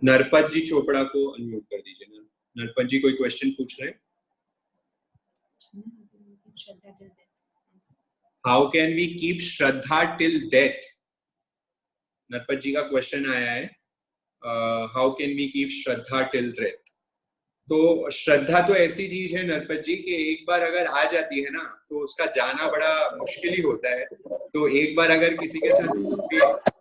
नरपत जी चोपड़ा को अनम्यूट कर दीजिए। नरपत जी कोई क्वेश्चन पूछ रहे हैं? How can we keep shraddha till death? Narpat ji का क्वेश्चन आया है, how can we keep shraddha till death? तो श्रद्धा तो ऐसी चीज है नरपत जी कि एक बार अगर आ जाती है ना तो उसका जाना बड़ा मुश्किल ही होता है। तो एक बार अगर किसी के साथ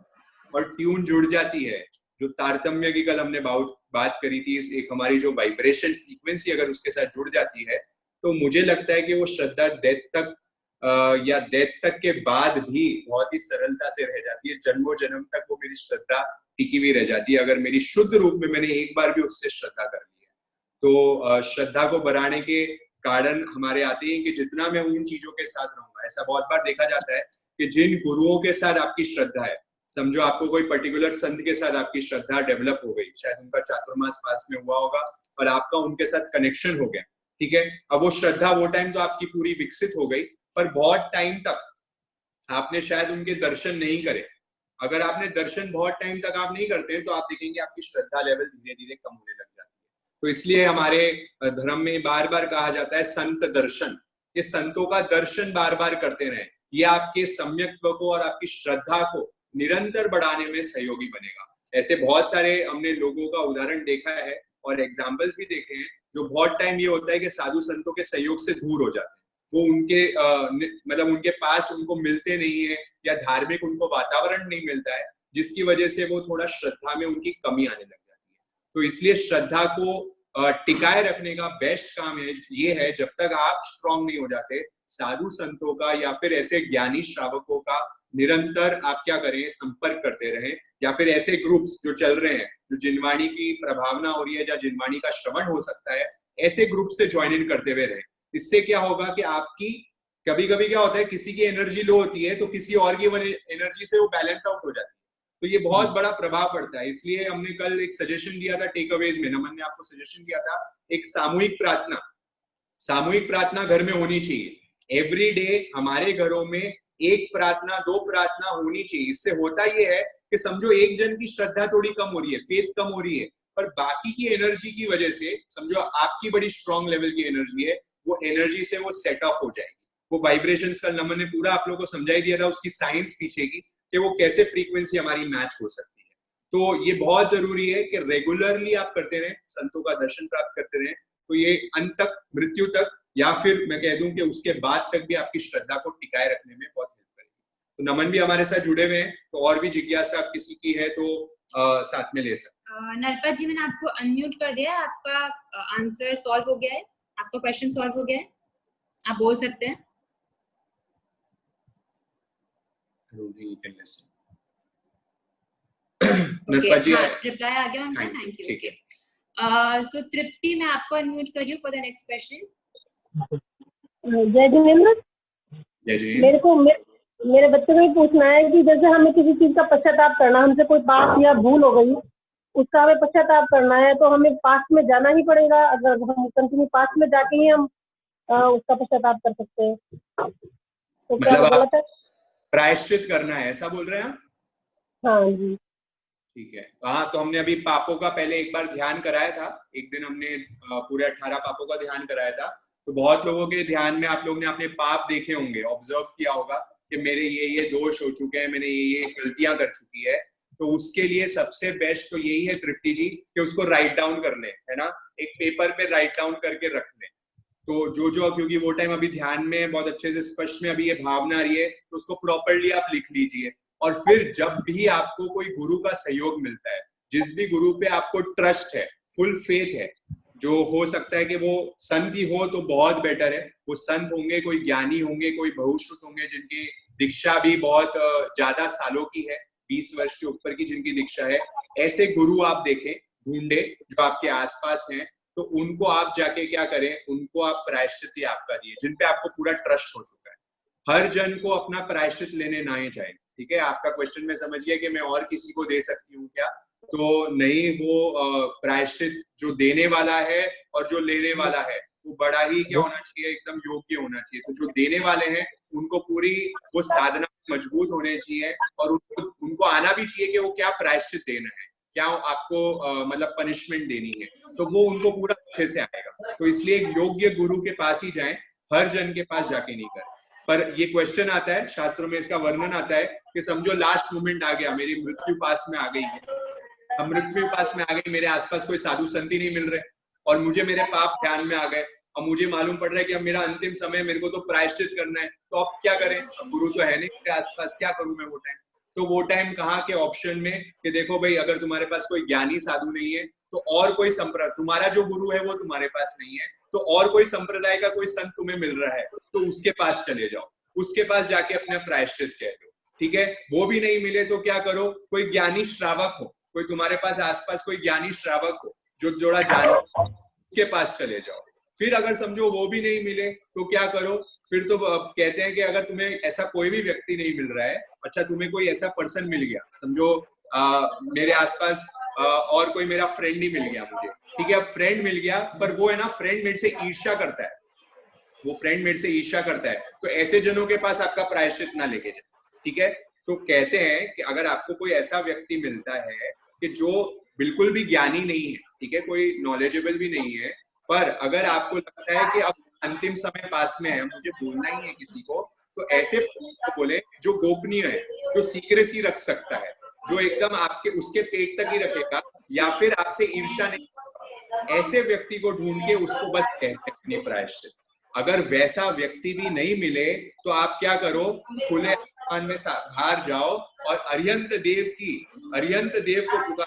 और ट्यून जुड़ जाती है, जो तारतम्य की कल हमने बात करी थी, एक हमारी जो वाइब्रेशन फ्रीक्वेंसी अगर उसके साथ जुड़ जाती है, तो मुझे लगता है कि वो श्रद्धा डेथ तक या डेथ तक के बाद भी बहुत ही सरलता से रह जाती है। जन्मों जन्म तक वो मेरी श्रद्धा टिकी हुई रह जाती है, अगर मेरी शुद्ध रूप में मैंने एक बार भी उससे श्रद्धा कर ली है। तो श्रद्धा को बढ़ाने के कारण हमारे आते हैं कि जितना मैं उन चीजों के साथ रहूंगा। ऐसा बहुत बार देखा जाता है कि जिन गुरुओं के साथ आपकी श्रद्धा है, समझो आपको कोई पर्टिकुलर संत के साथ आपकी श्रद्धा डेवलप हो गई, शायद उनका चातुर्मास पास में हुआ होगा और आपका उनके साथ कनेक्शन हो गया, ठीक है। अब वो श्रद्धा वो टाइम तो आपकी पूरी विकसित हो गई, पर बहुत टाइम तक आपने शायद उनके दर्शन नहीं करे। अगर आपने दर्शन बहुत टाइम तक आप नहीं करते हैं तो आप देखेंगे आपकी श्रद्धा लेवल धीरे धीरे कम होने लग जाती है। तो इसलिए हमारे धर्म में बार बार कहा जाता है संत दर्शन, ये संतों का दर्शन बार बार करते रहे, ये आपके सम्यक्त्व को और आपकी श्रद्धा को निरंतर बढ़ाने में सहयोगी बनेगा। ऐसे बहुत सारे हमने लोगों का उदाहरण देखा है और एग्जाम्पल्स भी देखे हैं, जो बहुत टाइम ये होता है कि साधु संतों के सहयोग से दूर हो जाते हैं, वो उनके मतलब उनके पास उनको मिलते नहीं है या धार्मिक उनको वातावरण नहीं मिलता है, जिसकी वजह से वो थोड़ा श्रद्धा में उनकी कमी आने लग जाती है। तो इसलिए श्रद्धा को टिकाए रखने का बेस्ट काम है ये है, जब तक आप स्ट्रांग नहीं हो जाते, साधु संतों का या फिर ऐसे ज्ञानी श्रावकों का निरंतर आप क्या करें, संपर्क करते रहें, या फिर ऐसे ग्रुप्स जो चल रहे हैं, जो जिनवाणी की प्रभावना हो रही है या जिनवाणी का श्रवण हो सकता है, ऐसे ग्रुप से ज्वाइन इन करते हुए रहें। इससे क्या होगा कि आपकी कभी कभी क्या होता है, किसी की एनर्जी लो होती है तो किसी और की एनर्जी से वो बैलेंस आउट हो जाती है, तो ये बहुत बड़ा प्रभाव पड़ता है। इसलिए हमने कल एक सजेशन दिया था टेक अवेज में, नमन ने आपको सजेशन दिया था एक सामूहिक प्रार्थना घर में होनी चाहिए। एवरी डे हमारे घरों में एक प्रार्थना, दो प्रार्थना होनी चाहिए। इससे होता ये है कि समझो एक जन की श्रद्धा थोड़ी कम हो रही है, फेथ कम हो रही है, पर बाकी की एनर्जी की वजह से, समझो आपकी बड़ी स्ट्रॉन्ग लेवल की एनर्जी है, वो एनर्जी से वो सेट ऑफ हो जाएगी। वो वाइब्रेशंस का नमन ने पूरा आप लोगों को समझाई दिया था, उसकी साइंस पीछे की कि वो कैसे फ्रीक्वेंसी हमारी मैच हो सकती है। तो ये बहुत जरूरी है कि रेगुलरली आप करते रहें, संतों का दर्शन प्राप्त करते रहें, तो ये अंत तक, मृत्यु तक, या फिर मैं कह दूं कि उसके बाद तक भी आपकी श्रद्धा को टिकाए रखने में बहुत हेल्प करेगी। तो नमन भी हमारे साथ जुड़े हुए हैं, तो और भी जिज्ञासा किसी की है तो साथ में ले सकते। नरपत जी, मैंने आपको अनम्यूट कर दिया है, आपका आंसर सॉल्व हो गया है, आपका क्वेश्चन सॉल्व हो गया है, आप बोल सकते हैं। नरपत जी, रिप्लाई आ गया उनका, थैंक यू। ओके, सो तृप्ति, मैं आपको अनम्यूट कर रही हूँ फॉर द नेक्स्ट क्वेश्चन। जय जिनेंद्र। जय जी। मेरे बच्चे को पूछना है कि जैसे हमें किसी चीज का पश्चाताप करना, हमसे कोई पाप या भूल हो गई, उसका हमें पश्चाताप करना है, तो हमें पास्ट में जाना ही पड़ेगा? अगर हम कंटिन्यू पास्ट में जाके ही हम उसका पश्चाताप कर सकते हैं, तो क्या वो गलत है? प्रायश्चित करना है, ऐसा बोल रहे हैं आप? हाँ जी, ठीक है। हाँ, तो हमने अभी पापों का पहले एक बार ध्यान कराया था, एक दिन हमने पूरे 18 पापों का ध्यान कराया था। तो बहुत लोगों के ध्यान में आप लोग ने अपने पाप देखे होंगे, ऑब्जर्व किया होगा कि मेरे ये दोष हो चुके हैं, मैंने ये गलतियां कर चुकी है। तो उसके लिए सबसे बेस्ट तो यही है तृप्ति जी कि उसको राइट डाउन कर ले, है ना, एक पेपर पे राइट डाउन करके रख ले। तो जो क्योंकि वो टाइम अभी ध्यान में बहुत अच्छे से स्पष्ट में अभी ये भावना आ रही है, तो उसको प्रॉपरली आप लिख लीजिए। और फिर जब भी आपको कोई गुरु का सहयोग मिलता है, जिस भी गुरु पे आपको ट्रस्ट है, फुल फेथ है, जो हो सकता है कि वो संत ही हो तो बहुत बेटर है, वो संत होंगे, कोई ज्ञानी होंगे, कोई बहुश्रुत होंगे जिनकी दीक्षा भी बहुत ज्यादा सालों की है, 20 वर्ष के ऊपर की जिनकी दीक्षा है, ऐसे गुरु आप देखें, ढूंढे जो आपके आसपास हैं, तो उनको आप जाके क्या करें, उनको आप प्रायश्चित आपका दिए, जिनपे आपको पूरा ट्रस्ट हो चुका है। हर जन को अपना प्रायश्चित लेने ना ही जाए, ठीक है। आपका क्वेश्चन में समझ गया कि मैं और किसी को दे सकती हूँ क्या, तो नहीं, वो प्रायश्चित जो देने वाला है और जो लेने वाला है वो बड़ा ही क्या होना चाहिए, एकदम योग्य होना चाहिए। तो जो देने वाले हैं उनको पूरी वो साधना मजबूत होने चाहिए और उनको आना भी चाहिए कि वो क्या प्रायश्चित देना है। क्या आपको मतलब पनिशमेंट देनी है, तो वो उनको पूरा अच्छे से आएगा। तो इसलिए एक योग्य गुरु के पास ही जाएं, हर जन के पास जाके नहीं करें। पर ये क्वेश्चन आता है, शास्त्रों में इसका वर्णन आता है कि समझो लास्ट मोमेंट आ गया, मेरी मृत्यु पास में आ गई है, मृत्यु पास में आ गई, मेरे आसपास कोई साधु संत ही नहीं मिल रहे और मुझे मेरे पाप ध्यान में आ गए, अब मुझे मालूम पड़ रहा है कि अब मेरा अंतिम समय, मेरे को तो प्रायश्चित करना है, तो अब क्या करें, अब गुरु तो है नहीं मेरे आसपास, क्या करूं मैं वो टाइम। तो वो टाइम कहाँ के ऑप्शन में कि देखो भाई, अगर तुम्हारे पास कोई ज्ञानी साधु नहीं है तो और कोई संप्रदाय, तुम्हारा जो गुरु है वो तुम्हारे पास नहीं है, तो और कोई संप्रदाय का कोई संत तुम्हें मिल रहा है तो उसके पास चले जाओ, उसके पास जाके अपना प्रायश्चित कह दो, ठीक है। वो भी नहीं मिले तो क्या करो, कोई ज्ञानी श्रावक हो, कोई तुम्हारे पास आसपास कोई ज्ञानी श्रावक हो जो थोड़ा जान, उसके पास चले जाओ। फिर अगर समझो वो भी नहीं मिले तो क्या करो, फिर तो कहते हैं कि अगर तुम्हें ऐसा कोई भी व्यक्ति नहीं मिल रहा है, अच्छा तुम्हें कोई ऐसा पर्सन मिल गया, समझो मेरे आसपास और कोई मेरा फ्रेंड ही मिल गया मुझे, ठीक है, अब फ्रेंड मिल गया पर वो है ना, फ्रेंड मेरे से ईर्ष्या करता है, वो फ्रेंड मेरे से ईर्ष्या करता है, तो ऐसे जनों के पास आपका प्रायश्चित ना लेके जाए, ठीक है। तो कहते हैं कि अगर आपको कोई ऐसा व्यक्ति मिलता है कि जो बिल्कुल भी ज्ञानी नहीं है, ठीक है, कोई नॉलेजेबल भी नहीं है, पर अगर आपको लगता है कि अब अंतिम समय पास में है, मुझे बोलना ही है किसी को, तो ऐसे बोले जो गोपनीय है, जो सीक्रेसी रख सकता है, जो एकदम आपके उसके पेट तक ही रखेगा या फिर आपसे ईर्ष्या नहीं, ऐसे व्यक्ति को ढूंढ के उसको बस कहते हैं अपनी प्रायश्चित। अगर वैसा व्यक्ति भी नहीं मिले तो आप क्या करो, खुले आसमान में बाहर जाओ और अरिहंत देव को पुकार,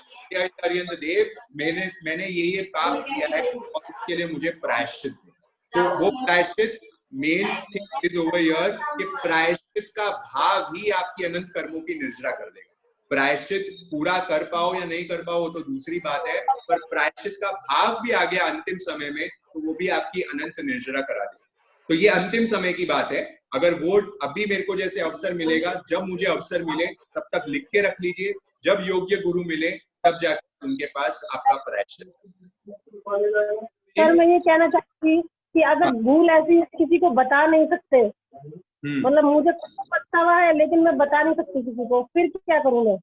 अरिहंत देव, मैंने ये पाप किया है और उसके लिए मुझे प्रायश्चित दे। तो वो प्रायश्चित, main thing is over here कि प्रायश्चित का भाव ही आपकी अनंत कर्मों की निर्जरा कर देगा। प्रायश्चित पूरा कर पाओ या नहीं कर पाओ तो दूसरी बात है, पर प्रायश्चित का भाव भी आ गया अंतिम समय में तो वो भी आपकी अनंत निर्जरा करा देगा। तो ये अंतिम समय की बात है। अगर वो अभी मेरे को जैसे अवसर मिलेगा, जब मुझे अवसर मिले तब तक लिख के रख लीजिए, जब योग्य गुरु मिले तब जाकर उनके पास आपका प्रायश्चित। सर मैं ये कहना चाहती कि अगर भूल ऐसी किसी को बता नहीं सकते, मतलब मुझे पता हुआ है लेकिन मैं बता नहीं सकती किसी को, फिर क्या करूँ मैं?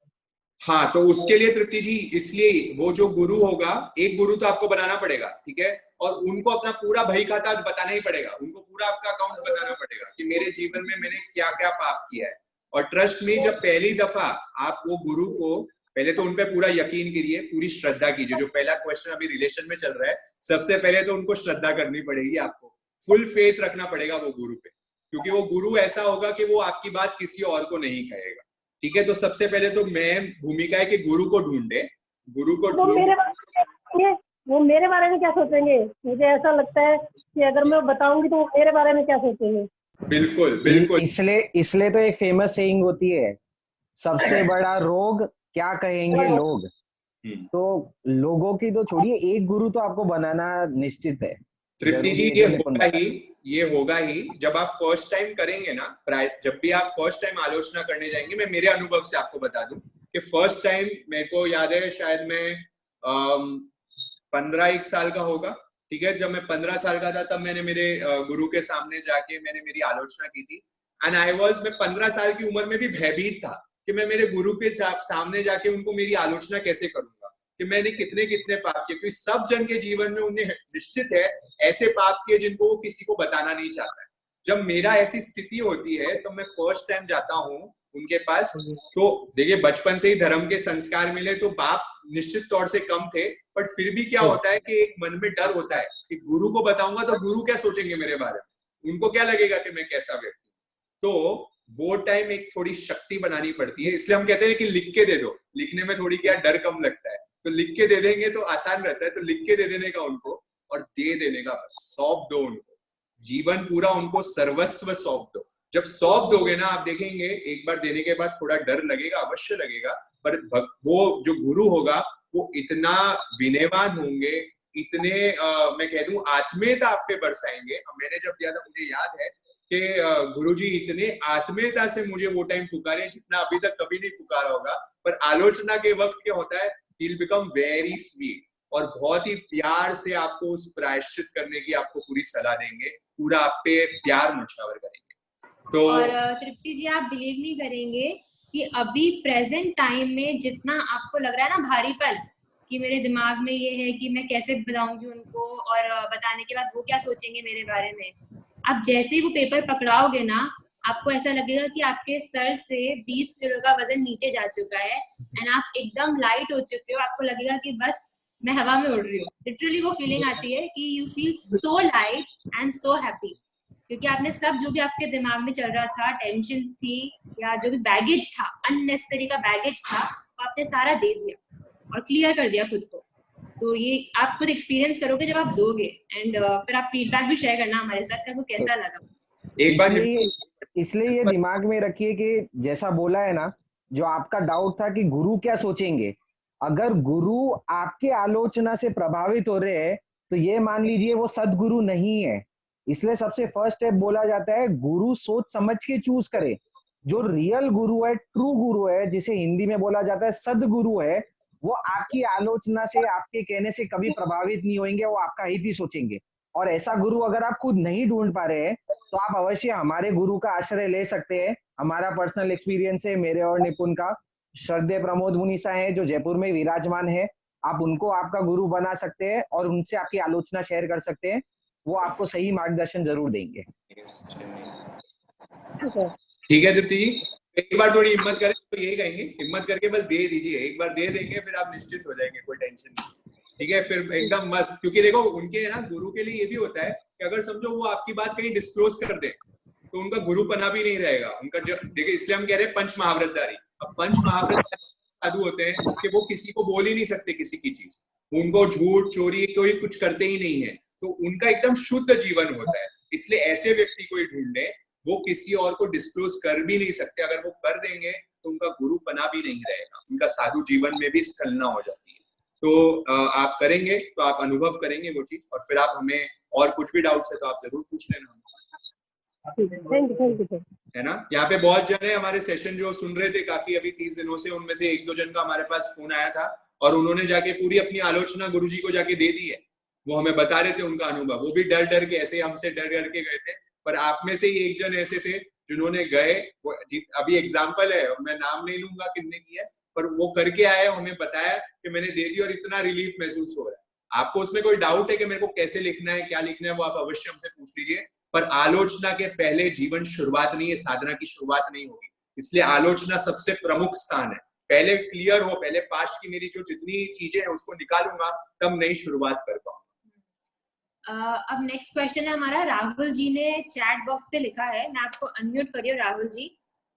हाँ, तो उसके लिए तृप्ति जी, इसलिए वो जो गुरु होगा, एक गुरु तो आपको बनाना पड़ेगा, ठीक है, और उनको अपना पूरा बही खाता बताना ही पड़ेगा, उनको पूरा आपका अकाउंट बताना पड़ेगा कि मेरे जीवन में मैंने क्या क्या पाप किया है। और ट्रस्ट में जब पहली दफा आप वो गुरु को, पहले तो उनपे पूरा यकीन करिए, पूरी श्रद्धा कीजिए। जो पहला क्वेश्चन अभी रिलेशन में चल रहा है, सबसे पहले तो उनको श्रद्धा करनी पड़ेगी, आपको फुल फेथ रखना पड़ेगा वो गुरु पे, क्योंकि वो गुरु ऐसा होगा कि वो आपकी बात किसी और को नहीं कहेगा, ठीक है। तो सबसे पहले तो मैं भूमिका है कि गुरु को ढूंढे, गुरु को वो मेरे बारे में क्या सोचेंगे? मुझे ऐसा लगता है कि अगर मैं बताऊंगी तो वो मेरे बारे में क्या सोचेंगे। बिल्कुल बिल्कुल, इसलिए तो एक फेमस सेइंग होती है, सबसे बड़ा रोग क्या कहेंगे लोग। तो लोगों की तो छोड़िए, एक गुरु तो आपको बनाना निश्चित है। तृप्ति जी ये होगा ही जब आप फर्स्ट टाइम करेंगे ना, जब भी आप फर्स्ट टाइम आलोचना करने जाएंगे, मैं मेरे अनुभव से आपको बता दूं कि फर्स्ट टाइम मेरे को याद है, शायद मैं 15 साल का होगा, ठीक है, जब मैं 15 साल का था तब मैंने मेरे गुरु के सामने जाके मैंने मेरी आलोचना की थी। एंड मैं 15 साल की उम्र में भी भयभीत था कि मैं मेरे गुरु के सामने जाके उनको मेरी आलोचना कैसे करूंगा, कि मैंने कितने कितने पाप किए, क्योंकि सब जन के जीवन में उन्हें निश्चित है ऐसे पाप किए जिनको वो किसी को बताना नहीं चाहता है। जब मेरा ऐसी स्थिति होती है तो मैं फर्स्ट टाइम जाता हूँ उनके पास, तो देखिए बचपन से ही धर्म के संस्कार मिले तो पाप निश्चित तौर से कम थे, बट फिर भी क्या होता है कि एक मन में डर होता है कि गुरु को बताऊंगा तो गुरु क्या सोचेंगे मेरे बारे में, उनको क्या लगेगा कि मैं कैसा व्यक्ति। तो वो टाइम एक थोड़ी शक्ति बनानी पड़ती है, इसलिए हम कहते हैं कि लिख के दे दो, लिखने में थोड़ी क्या डर कम लगता है, तो लिख के दे देंगे तो आसान रहता है। तो लिख के दे देने का उनको और दे देने का, सौंप दो उनको, जीवन पूरा उनको सर्वस्व सौंप दो। जब सौंप दोगे ना, आप देखेंगे एक बार देने के बाद थोड़ा डर लगेगा, अवश्य लगेगा, पर वो जो गुरु होगा वो इतना विनयवान होंगे, इतने मैं कह दूं आत्मीयता आप पे बरसाएंगे। मैंने जब दिया था मुझे याद है कि गुरुजी इतने आत्मीयता से मुझे वो टाइम पुकारे जितना अभी तक कभी नहीं पुकारा होगा। पर आलोचना के वक्त क्या होता है, he'll become very sweet और बहुत ही प्यार से आपको उस प्रायश्चित करने की आपको पूरी सलाह देंगे, पूरा आप पे प्यार मुछावर करेंगे। तो और तृप्ति जी, आप बिलीव नहीं करेंगे, कि अभी प्रेजेंट टाइम में जितना आपको लग रहा है ना भारीपन कि मेरे दिमाग में ये है कि मैं कैसे बताऊंगी उनको, और बताने के बाद वो क्या सोचेंगे मेरे बारे में, आप जैसे ही वो पेपर पकड़ाओगे ना, आपको ऐसा लगेगा कि आपके सर से 20 किलो का वजन नीचे जा चुका है एंड आप एकदम लाइट हो चुके हो। आपको लगेगा कि बस मैं हवा में उड़ रही हूँ। लिटरली वो फीलिंग आती है कि you feel so light and so happy, क्योंकि आपने सब जो भी आपके दिमाग में चल रहा था, टेंशन थी या जो भी बैगेज था, अननेसेसरी का बैगेज था, वो आपने सारा दे दिया और क्लियर कर दिया खुद को। तो ये आप खुद एक्सपीरियंस करोगे जब आप दोगे, एंड फिर आप फीडबैक भी शेयर करना हमारे साथ कि आपको कैसा लगा। एक बार इसलिए ये दिमाग में रखिए कि जैसा बोला है ना, जो आपका डाउट था कि गुरु क्या सोचेंगे, अगर गुरु आपके आलोचना से प्रभावित हो रहे हैं तो ये मान लीजिए वो सदगुरु नहीं है। इसलिए सबसे फर्स्ट स्टेप बोला जाता है गुरु सोच समझ के चूज करे। जो रियल गुरु है, ट्रू गुरु है, जिसे हिंदी में बोला जाता है सदगुरु है, वो आपकी आलोचना से, आपके कहने से कभी प्रभावित नहीं होंगे, वो आपका हित ही सोचेंगे। और ऐसा गुरु अगर आप खुद नहीं ढूंढ पा रहे हैं तो आप अवश्य हमारे गुरु का आश्रय ले सकते हैं। हमारा पर्सनल एक्सपीरियंस है, मेरे और निपुण का। श्रद्धेय प्रमोद मुनीसा है जो जयपुर में विराजमान है, आप उनको आपका गुरु बना सकते हैं और उनसे आपकी आलोचना शेयर कर सकते हैं, वो आपको सही मार्गदर्शन जरूर देंगे। ठीक है दीप्ति जी, एक बार थोड़ी हिम्मत करें तो यही कहेंगे, हिम्मत करके बस दे दीजिए, एक बार दे देंगे फिर आप निश्चित हो जाएंगे, कोई टेंशन नहीं। ठीक है, फिर एकदम मस्त, क्योंकि देखो उनके ना गुरु के लिए ये भी होता है कि अगर समझो वो आपकी बात कहीं डिस्क्लोज कर दे तो उनका गुरुपना भी नहीं रहेगा उनका। देखिए इसलिए हम कह रहे हैं पंच महाव्रतधारी। अब पंच महाव्रतधारी साधु होते हैं कि वो किसी को बोल ही नहीं सकते किसी की चीज, उनको झूठ चोरी कोई कुछ करते ही नहीं है, तो उनका एकदम शुद्ध जीवन होता है। इसलिए ऐसे व्यक्ति को ही ढूंढे, वो किसी और को डिस्क्लोज कर भी नहीं सकते, अगर वो कर देंगे तो उनका गुरुपना भी नहीं रहेगा, उनका साधु जीवन में भी स्खलना हो जाती है। तो आप करेंगे तो आप अनुभव करेंगे वो चीज, और फिर आप हमें और कुछ भी डाउट्स है तो आप जरूर पूछ लेना, है ना। यहाँ पे बहुत जन है हमारे सेशन जो सुन रहे थे काफी अभी 30 दिनों से, उनमें से 1-2 जन का हमारे पास फोन आया था और उन्होंने जाके पूरी अपनी आलोचना गुरुजी को जाके दे दी है। वो हमें बता रहे थे उनका अनुभव, वो भी डर डर के, ऐसे हमसे डर डर के गए थे। पर आप में से ही एक जन ऐसे थे जिन्होंने गए, अभी एग्जाम्पल है, मैं नाम नहीं लूंगा किसने किया, पर वो करके आए, हमें बताया कि मैंने दे दी और इतना रिलीफ महसूस हो रहा है। आपको उसमें कोई डाउट है कि मेरे को कैसे लिखना है, क्या लिखना है, वो आप अवश्य हमसे पूछ लीजिए। पर आलोचना के पहले जीवन शुरुआत नहीं है, साधना की शुरुआत नहीं होगी, इसलिए आलोचना सबसे प्रमुख स्थान है। पहले क्लियर हो, पहले पास्ट की मेरी जो जितनी चीजें हैं उसको निकालूंगा, तब नई शुरुआत कर पाऊंगा। अब नेक्स्ट क्वेश्चन है हमारा, राहुल जी ने चैट बॉक्स पे लिखा है, मैं आपको अनम्यूट करिए राहुल जी।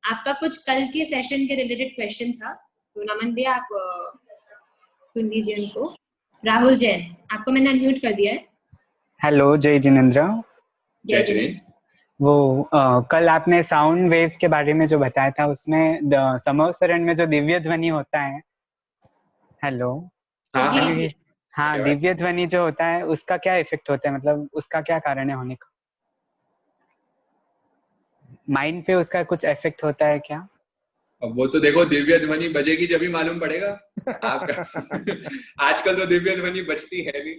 आपका कुछ कल के सेशन के रिलेटेड क्वेश्चन था, तो नमन भैया आप सुन लीजिए उनको। राहुल जैन, आपको मैंने अनम्यूट कर दिया है। हेलो, जय जिनेंद्र। जय जिनेंद्र। वो कल आपने साउंड वेव्स के बारे में जो बताया था, उसमें समवसरण में जो दिव्य ध्वनि होता है, हेलो, हाँ, दिव्य ध्वनि जो होता है उसका क्या इफेक्ट होता है, मतलब उसका क्या कारण है होने का? माइंड पे उसका कुछ इफेक्ट होता है क्या? अब वो तो देखो, दिव्य ध्वनि बजेगी जब ही मालूम पड़ेगा आपका आजकल तो दिव्य ध्वनि बजती है नहीं,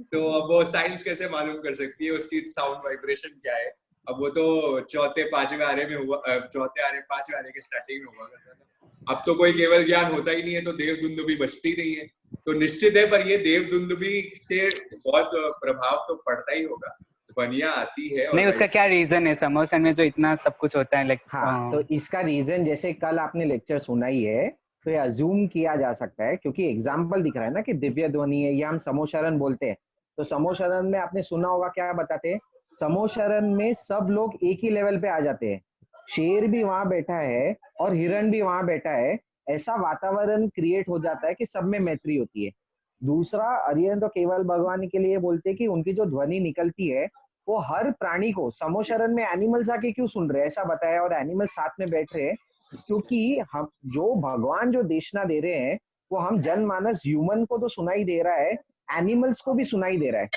तो अब वो साइंस कैसे मालूम कर सकती है उसकी साउंड वाइब्रेशन क्या है। अब वो तो चौथे पांचवें आरे में हुआ, चौथे आरे पांचवें आरे के स्टार्टिंग में हुआ करता था। अब तो कोई केवल ज्ञान होता ही नहीं है, तो देवदुंदुभी बजती नहीं है, तो निश्चित है। पर ये देवदुंदुभी से बहुत प्रभाव तो पड़ता ही होगा, ध्वनियां आती है। नहीं, उसका क्या रीजन है समोसन में जो इतना सब कुछ होता है, लाइक? हाँ, तो इसका रीजन, जैसे कल आपने लेक्चर सुना ही है, तो ये अज्यूम किया जा सकता है, क्योंकि एग्जाम्पल दिख रहा है ना कि दिव्य ध्वनि है, या हम समोशरण बोलते हैं। तो समोशरण में आपने सुना होगा, क्या बताते हैं, समोशरण में सब लोग एक ही लेवल पे आ जाते हैं, शेर भी वहां बैठा है और हिरण भी वहां बैठा है, ऐसा वातावरण क्रिएट हो जाता है कि सब में मैत्री होती है। दूसरा, अरिहंत तो केवल भगवान के लिए बोलते हैं कि उनकी जो ध्वनि निकलती है वो हर प्राणी को, समोशरण में एनिमल्स आके क्यों सुन रहे हैं ऐसा बताया, और एनिमल साथ में बैठ रहे हैं, क्योंकि हम जो भगवान जो देशना दे रहे हैं वो हम जनमानस ह्यूमन को तो सुनाई दे रहा है, एनिमल्स को भी सुनाई दे रहा है।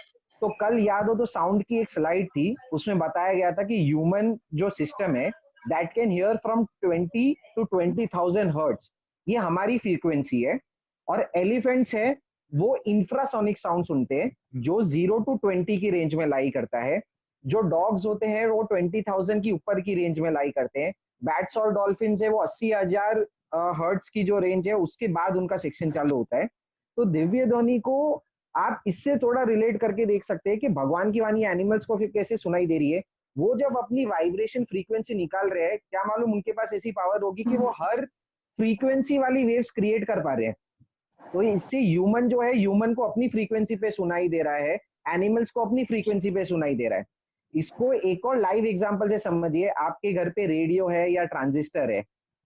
तो कल याद हो तो साउंड की एक स्लाइड थी, उसमें बताया गया था कि ह्यूमन जो सिस्टम है that can hear from 20 to 20,000 hertz, ये हमारी फ्रीक्वेंसी है। और एलिफेंट्स है वो इंफ्रासोनिक साउंड सुनते हैं जो 0 to 20 की रेंज में लाई करता है। जो डॉग्स होते हैं वो 20,000 की ऊपर की रेंज में लाई करते हैं। बैट्स और डॉल्फिन है वो 80,000 हर्ट्ज की जो रेंज है उसके बाद उनका सेक्शन चालू होता है। तो दिव्य ध्वनि को आप इससे थोड़ा रिलेट करके देख सकते हैं कि भगवान की वाणी एनिमल्स को कैसे सुनाई दे रही है। वो जब अपनी वाइब्रेशन फ्रीक्वेंसी निकाल रहे हैं, क्या मालूम उनके पास ऐसी पावर होगी कि वो हर फ्रीक्वेंसी वाली वेव्स क्रिएट कर पा रहे हैं। तो इससे ह्यूमन जो है, ह्यूमन को अपनी फ्रीक्वेंसी पे सुनाई दे रहा है, एनिमल्स को अपनी फ्रीक्वेंसी पे सुनाई दे रहा है। इसको एक और लाइव एग्जांपल से समझिए। आपके घर पे रेडियो है या ट्रांजिस्टर है,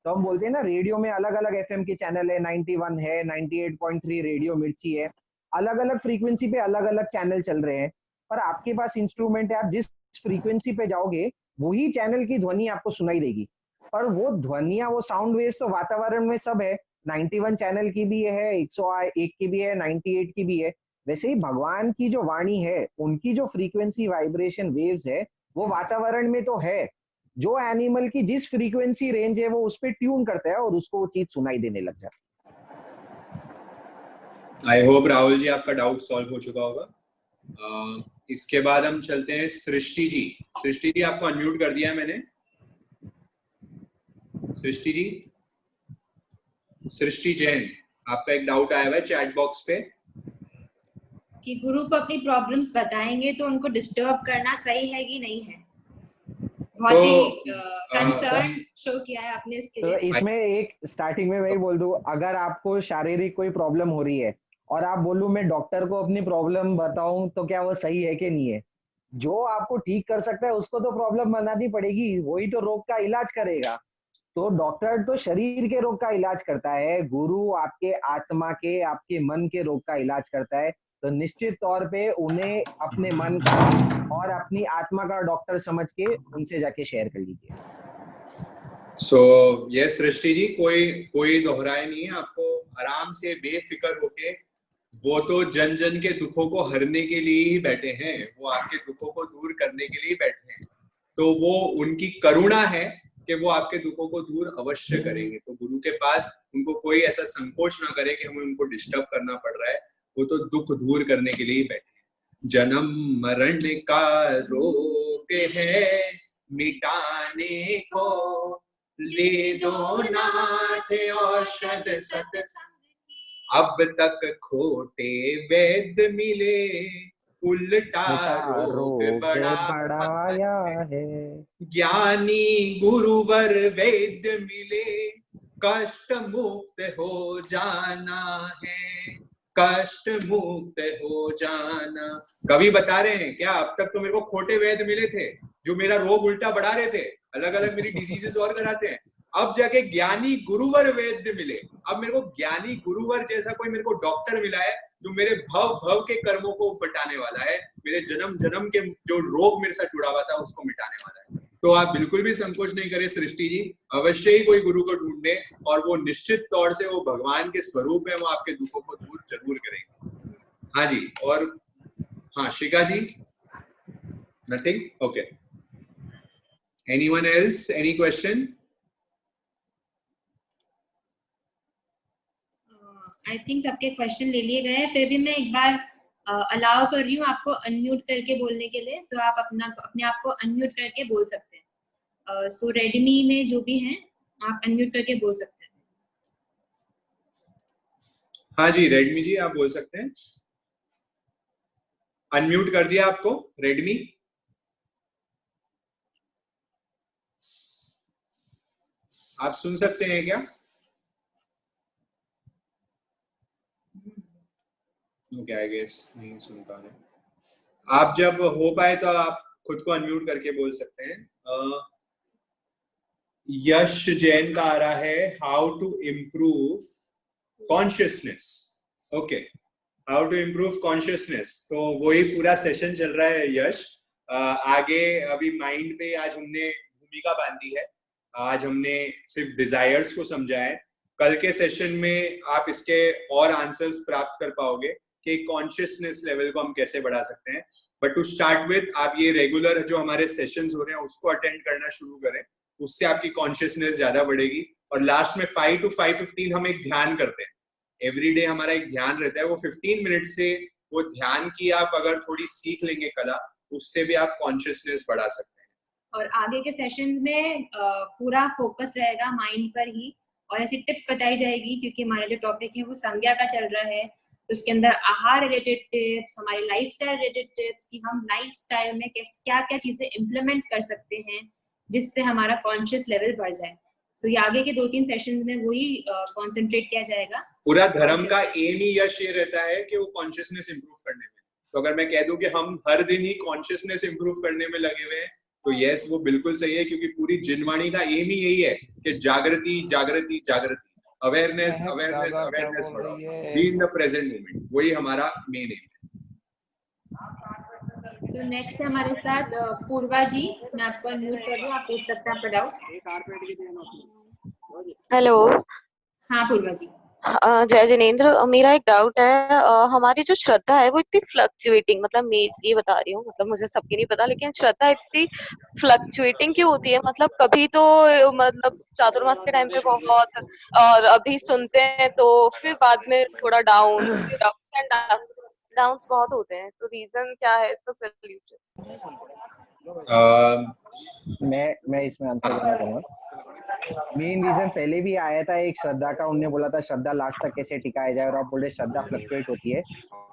तो हम बोलते हैं ना रेडियो में अलग अलग एफएम के चैनल है, 91 है, 98.3 रेडियो मिर्ची है, अलग अलग फ्रीक्वेंसी पे अलग अलग चैनल चल रहे हैं। पर आपके पास इंस्ट्रूमेंट है, आप जिस फ्रीक्वेंसी पे जाओगे वही चैनल की ध्वनि आपको सुनाई देगी। पर वो ध्वनिया, वो साउंड वेव्स तो वातावरण में सब है, 91 चैनल की भी है, 101 की भी है, 98 की भी है। वैसे ही भगवान की जो वाणी है, उनकी जो फ्रीक्वेंसी वाइब्रेशन वेव्स है वो वातावरण में तो है। जो एनिमल की जिस फ्रीक्वेंसी रेंज है वो उस पर ट्यून करता है और उसको वो चीज सुनाई देने लग जाती है। आई होप राहुल जी आपका डाउट सॉल्व हो चुका होगा। इसके बाद हम चलते हैं सृष्टि जी। सृष्टि जी आपको अनम्यूट कर दिया है मैंने। सृष्टि जी, सृष्टि जैन, आपका एक डाउट आया हुआ है चैट बॉक्स पे कि गुरु को अपनी प्रॉब्लम्स बताएंगे तो उनको डिस्टर्ब करना सही है कि नहीं है। बहुत ही कंसर्न शो किया है आपने इसके लिए। तो इसमें एक स्टार्टिंग में मैं बोल दूं, अगर आपको शारीरिक कोई प्रॉब्लम हो रही है और आप बोलूं मैं डॉक्टर को अपनी प्रॉब्लम बताऊं, तो क्या वो सही है कि नहीं है? जो आपको ठीक कर सकता है उसको तो प्रॉब्लम बनानी पड़ेगी, वही तो रोग का इलाज करेगा। तो डॉक्टर तो शरीर के रोग का इलाज करता है, गुरु आपके आत्मा के, आपके मन के रोग का इलाज करता है। तो निश्चित तौर पे उन्हें अपने मन का और अपनी आत्मा का डॉक्टर समझ के उनसे जाके शेयर कर लीजिए। सो ये सृष्टि जी, कोई दोहराए नहीं है, आपको आराम से बेफिक्र होके, वो तो जन जन के दुखों को हरने के लिए ही बैठे हैं, वो आपके दुखों को दूर करने के लिए बैठे हैं। तो वो उनकी करुणा है कि वो आपके दुखों को दूर अवश्य करेंगे। तो गुरु के पास उनको कोई ऐसा संकोच ना करे कि हमें उनको डिस्टर्ब करना पड़ रहा है, वो तो दुख दूर करने के लिए ही बैठे हैं। जन्म मरण का रोग है मिटाने को, ले दो नाथ औषध सत्संग। अब तक खोटे वैद्य मिले, उल्टा रोग बढ़ाया है। ज्ञानी गुरुवर वैद्य मिले, कष्ट मुक्त हो जाना है, कष्ट मुक्त हो जाना। कवि बता रहे हैं क्या, अब तक तो मेरे को खोटे वैद्य मिले थे जो मेरा रोग उल्टा बढ़ा रहे थे, अलग अलग मेरी डिजीजेस और कराते हैं। अब जाके ज्ञानी गुरुवर वैद्य मिले, अब मेरे को ज्ञानी गुरुवर जैसा कोई मेरे को डॉक्टर मिला है जो मेरे भव भव के कर्मों को बटाने वाला है, मेरे जन्म जन्म के जो रोग मेरे साथ जुड़ा हुआ था उसको मिटाने वाला है। तो आप बिल्कुल भी संकोच नहीं करें सृष्टि जी, अवश्य ही कोई गुरु को ढूंढे और वो निश्चित तौर से वो भगवान के स्वरूप है, वो आपके दुखों को दूर जरूर करेंगे। हाँ जी, और हाँ Shikha ji, nothing, okay. Anyone else, any question? I think सबके क्वेश्चन ले लिए गए। फिर भी मैं एक बार अलाउ कर रही हूँ आपको अनम्यूट करके बोलने के लिए, तो आप अपने आप को अनम्यूट करके बोल सकते हैं। सो रेडमी में जो भी हैं आप अनम्यूट करके बोल सकते हैं। हाँ जी रेडमी जी, आप बोल सकते हैं। अनम्यूट कर दिया आपको रेडमी। आप सुन सकते हैं क्या? ओके, आई गेस नहीं सुन पा रहे। आप जब हो पाए तो आप खुद को अनम्यूट करके बोल सकते हैं। यश जैन का आ रहा है how to improve consciousness. Okay, how to improve consciousness, तो वही पूरा सेशन चल रहा है यश। आगे अभी माइंड पे आज हमने भूमिका बांधी है, आज हमने सिर्फ डिजायर्स को समझा है। कल के सेशन में आप इसके और आंसर्स प्राप्त कर पाओगे कि कॉन्शियसनेस लेवल को हम कैसे बढ़ा सकते हैं। बट टू स्टार्ट विद, आप ये रेगुलर जो हमारे सेशंस हो रहे हैं उसको अटेंड करना शुरू करें, उससे आपकी कॉन्शियसनेस ज्यादा बढ़ेगी। और लास्ट में 5 to 5:15 हम एक ध्यान करते हैं, एवरीडे हमारा एक ध्यान रहता है, वो 15 मिनट से वो ध्यान की आप अगर थोड़ी सीख लेंगे कला, उससे भी आप कॉन्शियसनेस बढ़ा सकते हैं। और आगे के सेशंस में पूरा फोकस रहेगा माइंड पर ही, और ऐसी टिप्स बताई जाएगी क्योंकि हमारा जो टॉपिक है वो संज्ञा का चल रहा है। तो उसके अंदर आहार रिलेटेड टिप्स, हमारी लाइफस्टाइल रिलेटेड टिप्स कि हम लाइफस्टाइल में क्या क्या चीजें इम्प्लीमेंट कर सकते हैं जिससे हमारा कॉन्शियस लेवल बढ़ जाए। तो ये आगे के 2-3 सेशन में वही कंसंट्रेट किया जाएगा। पूरा धर्म का एम ही यश ये रहता है कि वो कॉन्शियसनेस इंप्रूव करने में। तो अगर मैं कह दूं कि हम हर दिन ही कॉन्शियसनेस इंप्रूव करने में लगे हुए हैं तो यस वो बिल्कुल सही है, क्योंकि पूरी जिनवाणी का एम ही यही है कि जागृति जागृति जागृति, अवेयरनेस अवेयरनेस अवेयरनेस बढ़ाओ, be in the present moment, वही हमारा मेन एम है। तो नेक्स्ट है हमारे साथ पूर्वा जी। मैं आपको अनम्यूट कर रही हूँ, आप पूछ सकते हैं आपका डाउट। हेलो। हाँ पूर्वा जी। जय जिनेंद्र, मेरा एक डाउट है। हमारी जो श्रद्धा है वो इतनी फ्लक्चुएटिंग, मतलब मैं ये बता रही हूँ, मतलब मुझे सबकी नहीं पता, लेकिन श्रद्धा इतनी फ्लक्चुएटिंग क्यों होती है? मतलब कभी तो मतलब चातुर्मास के टाइम पे बहुत, और अभी सुनते हैं तो फिर बाद में थोड़ा डाउन, फिर अप एंड डाउन बहुत होते हैं, तो रीजन क्या है इसका सॉल्यूशन? मैं इसमें आंसर करना चाहूंगा। मेन रीजन पहले भी आया था एक श्रद्धा का, उन्होंने बोला था श्रद्धा लास्ट तक कैसे टिकाया जाए, और आप बोल रहे श्रद्धा फ्लक्चुएट होती है।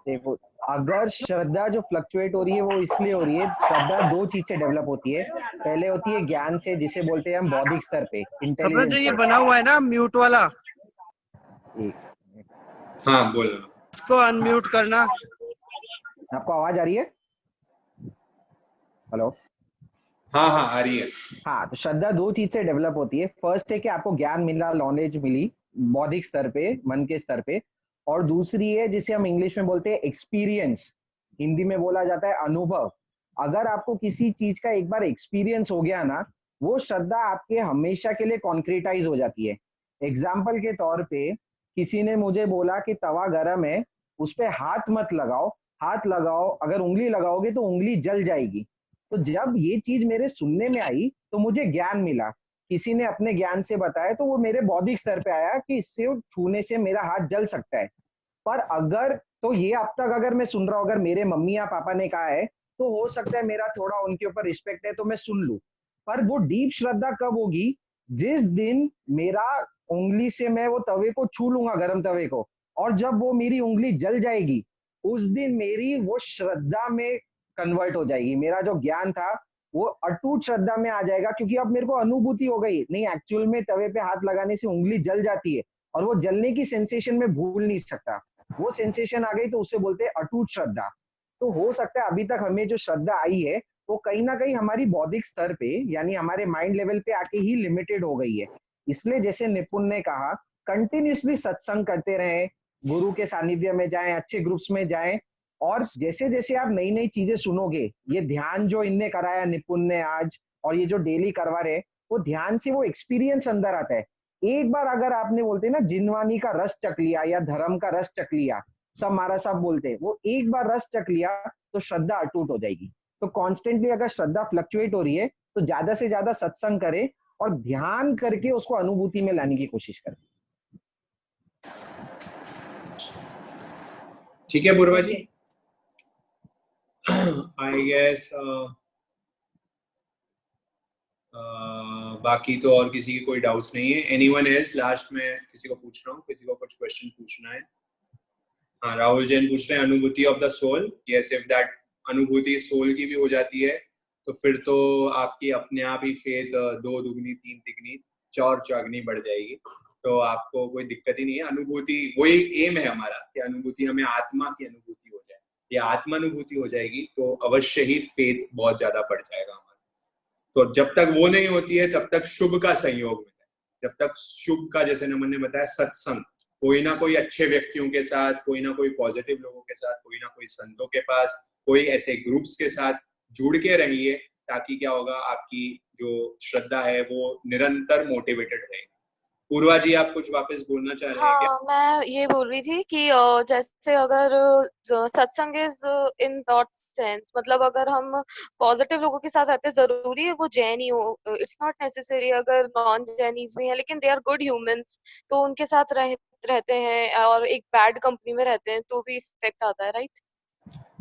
देखो अगर श्रद्धा जो फ्लक्चुएट हो रही है वो इसलिए हो रही है, श्रद्धा दो चीज से डेवलप होती है। पहले होती है ज्ञान से, जिसे बोलते हैं हम बौद्धिक स्तर पे, सपना जो ये बना हुआ है ना म्यूट वाला, हाँ बोलो, इसको अनम्यूट करना। आपको आवाज आ रही है? हेलो? हाँ हाँ आ रही है। हाँ, तो श्रद्धा दो चीज से डेवलप होती है। फर्स्ट है कि आपको ज्ञान मिला, नॉलेज मिली बौद्धिक स्तर पे, मन के स्तर पे, और दूसरी है जिसे हम इंग्लिश में बोलते हैं एक्सपीरियंस, हिंदी में बोला जाता है अनुभव। अगर आपको किसी चीज का एक बार एक्सपीरियंस हो गया ना, वो श्रद्धा आपके हमेशा के लिए कॉन्क्रीटाइज हो जाती है। एग्जाम्पल के तौर पे किसी ने मुझे बोला कि तवा गर्म है, उस पर हाथ मत लगाओ, हाथ लगाओ, अगर उंगली लगाओगे तो उंगली जल जाएगी। तो जब ये चीज मेरे सुनने में आई तो मुझे ज्ञान मिला, किसी ने अपने ज्ञान से बताया, तो वो मेरे बौद्धिक स्तर पे आया कि इससे छूने से मेरा हाथ जल सकता है। पर अगर तो ये अब तक अगर मैं सुन रहा हूं, अगर मेरे मम्मी या पापा ने कहा है तो हो सकता है मेरा थोड़ा उनके ऊपर रिस्पेक्ट है तो मैं सुन लूं। पर वो डीप श्रद्धा कब होगी? जिस दिन मेरा उंगली से मैं वो तवे को छू लूंगा, गर्म तवे को, और जब वो मेरी उंगली जल जाएगी, उस दिन मेरी वो श्रद्धा में कन्वर्ट हो जाएगी। मेरा जो ज्ञान था वो अटूट श्रद्धा में आ जाएगा, क्योंकि अब मेरे को अनुभूति हो गई, नहीं एक्चुअल में तवे पे हाथ लगाने से उंगली जल जाती है, और वो जलने की सेंसेशन में भूल नहीं सकता। वो सेंसेशन आ गई तो उसे बोलते हैं अटूट श्रद्धा। तो हो सकता है अभी तक हमें जो श्रद्धा आई है वो कहीं ना कहीं हमारी बौद्धिक स्तर पे, यानी हमारे माइंड लेवल पे आके ही लिमिटेड हो गई है। इसलिए जैसे निपुण ने कहा, कंटिन्यूसली सत्संग करते रहें, गुरु के सानिध्य में जाएं, अच्छे ग्रुप्स में जाएं, और जैसे जैसे आप नई नई चीजें सुनोगे, ये ध्यान जो इनने कराया निपुण ने आज, और ये जो डेली करवा रहे, वो ध्यान से वो एक्सपीरियंस अंदर आता है। एक बार अगर आपने बोलते हैं ना जिनवानी का रस चख लिया या धर्म का रस चख लिया, सब मारा सब बोलते हैं, वो एक बार रस चख लिया तो श्रद्धा अटूट हो जाएगी। तो कॉन्स्टेंटली अगर श्रद्धा फ्लक्चुएट हो रही है तो ज्यादा से ज्यादा सत्संग करें और ध्यान करके उसको अनुभूति में लाने की कोशिश करें। ठीक है पूर्वा जी। आई गेस बाकी तो और किसी की कोई डाउट्स नहीं है। Anyone else? लास्ट में किसी को पूछ रहा हूँ, किसी को कुछ क्वेश्चन पूछना है? हाँ, राहुल जैन पूछ रहे हैं अनुभूति of the soul. Yes, if that अनुभूति सोल की भी हो जाती है तो फिर तो आपकी अपने आप ही फेथ 2 दुगनी 3 तिगनी 4 चौगनी बढ़ जाएगी, तो आपको कोई दिक्कत ही नहीं है। अनुभूति वही एम है हमारा कि अनुभूति, हमें आत्मा की अनुभूति हो जाए, या आत्मानुभूति हो जाएगी तो अवश्य ही फेथ बहुत ज्यादा बढ़ जाएगा हमारा। तो जब तक वो नहीं होती है तब तक शुभ का संयोग मिलता है। जब तक शुभ का, जैसे नमन ने बताया, सत्संग, कोई ना कोई अच्छे व्यक्तियों के साथ, कोई ना कोई पॉजिटिव लोगों के साथ, कोई ना कोई संतों के पास, कोई ऐसे ग्रुप्स के साथ जुड़ के रहिए, ताकि क्या होगा, आपकी जो श्रद्धा है वो निरंतर मोटिवेटेड रहेगी। पूर्वा जी, आप कुछ वापस बोलना चाह रहे हैं क्या? हाँ, मैं ये बोल रही थी कि जैसे अगर सत्संग इज इन दैट सेंस, मतलब अगर हम पॉजिटिव लोगों के साथ रहते हैं, जरूरी है वो जैन ही हो, इट्स नॉट नेसेसरी। अगर नॉन जैनीज भी हैं लेकिन दे आर गुड ह्यूमंस, तो उनके साथ रहते हैं, और एक बैड कंपनी में रहते हैं तो भी इफेक्ट आता है, राइट?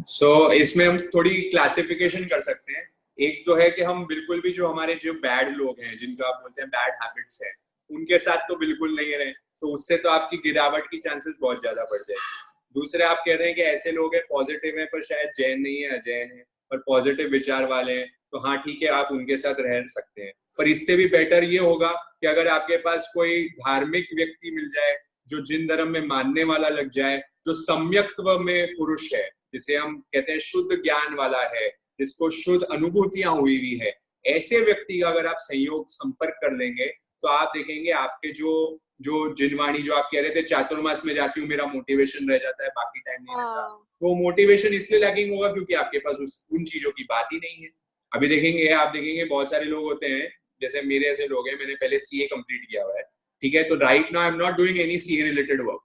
सो इसमें हम थोड़ी क्लासिफिकेशन कर सकते हैं। एक तो है कि हम बिल्कुल भी जो हमारे जो बैड लोग हैं, जिनको आप बोलते हैं बैड हैबिट्स हैं, उनके साथ तो बिल्कुल नहीं रहे, तो उससे तो आपकी गिरावट की चांसेस बहुत ज्यादा बढ़ जाएगी। दूसरे आप कह रहे हैं कि ऐसे लोग हैं पॉजिटिव हैं पर शायद जैन नहीं है, अजैन है, पर पॉजिटिव विचार वाले हैं, तो हाँ ठीक है आप उनके साथ रह सकते हैं। पर इससे भी बेटर ये होगा कि अगर आपके पास कोई धार्मिक व्यक्ति मिल जाए जो जिन धर्म में मानने वाला लग जाए, जो सम्यक्त्व में पुरुष है, जिसे हम कहते हैं शुद्ध ज्ञान वाला है, जिसको शुद्ध अनुभूतियां हुई हुई है, ऐसे व्यक्ति का अगर आप संयोग संपर्क कर लेंगे तो आप देखेंगे आपके जो जिनवाणी जो आप कह रहे थे चातुर्मास में जाती हूँ मेरा मोटिवेशन रह जाता है, बाकी टाइम नहीं रहता, वो मोटिवेशन इसलिए लैकिंग होगा क्योंकि आपके पास उन चीजों की बात ही नहीं है। अभी देखेंगे आप देखेंगे बहुत सारे लोग होते हैं, जैसे मेरे ऐसे लोग हैं, मैंने पहले सीए कंप्लीट किया हुआ है, ठीक है, तो right now I am not doing any CA related work.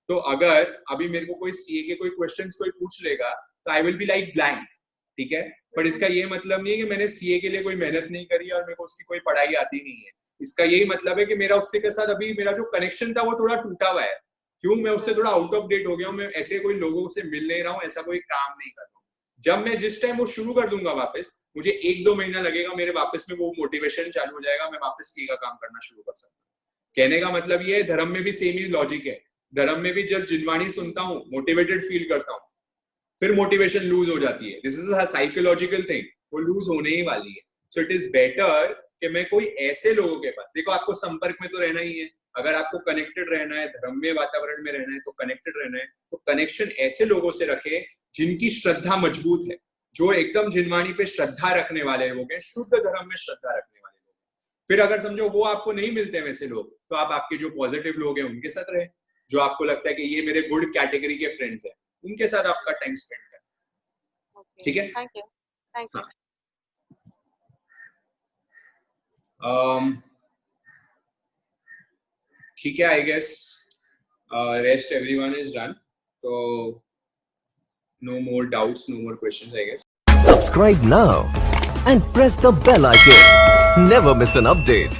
तो अगर अभी मेरे को कोई सीए के कोई क्वेश्चंस कोई पूछ लेगा तो I will be like blank, ठीक है, पर इसका ये मतलब नहीं है कि मैंने सीए के लिए कोई मेहनत नहीं करी और मेरे को उसकी कोई पढ़ाई आती नहीं है। इसका यही मतलब है कि मेरा उससे के साथ अभी मेरा जो कनेक्शन था वो थोड़ा टूटा हुआ है। क्यों? मैं उससे थोड़ा आउट ऑफ डेट हो गया हूँ, मैं ऐसे कोई लोगों से मिल नहीं रहा हूँ, ऐसा कोई काम नहीं कर रहा हूँ। जब मैं जिस टाइम वो शुरू कर दूंगा वापस, मुझे 1-2 महीना लगेगा, मेरे वापस में वो मोटिवेशन चालू हो जाएगा, मैं वापस सीए का काम करना शुरू कर सकता हूँ। कहने का मतलब ये है, धर्म में भी सेम ही लॉजिक है। धर्म में भी जब जिनवाणी सुनता हूँ, मोटिवेटेड फील करता हूँ, फिर मोटिवेशन लूज हो जाती है। This is a psychological thing, वो लूज होने ही वाली है। सो इट इज बेटर कि मैं कोई ऐसे लोगों के पास, देखो आपको संपर्क में तो रहना ही है, अगर आपको कनेक्टेड रहना है, धर्म में वातावरण में रहना है, तो कनेक्टेड रहना है, तो कनेक्शन ऐसे लोगों से रखे जिनकी श्रद्धा मजबूत है, जो एकदम जिनवाणी पे श्रद्धा रखने वाले लोग हैं, शुद्ध धर्म में श्रद्धा रखने वाले लोग। फिर अगर समझो वो आपको नहीं मिलते वैसे लोग, तो आप आपके जो पॉजिटिव लोग हैं उनके साथ रहे, जो आपको लगता है कि ये मेरे गुड कैटेगरी के फ्रेंड्स हैं, उनके साथ आपका टाइम स्पेंड करें। ठीक है, थैंक यू। ठीक है, I guess rest everyone is done, तो no more doubts, no more questions, I guess. Subscribe now and press the bell icon. Never miss an update.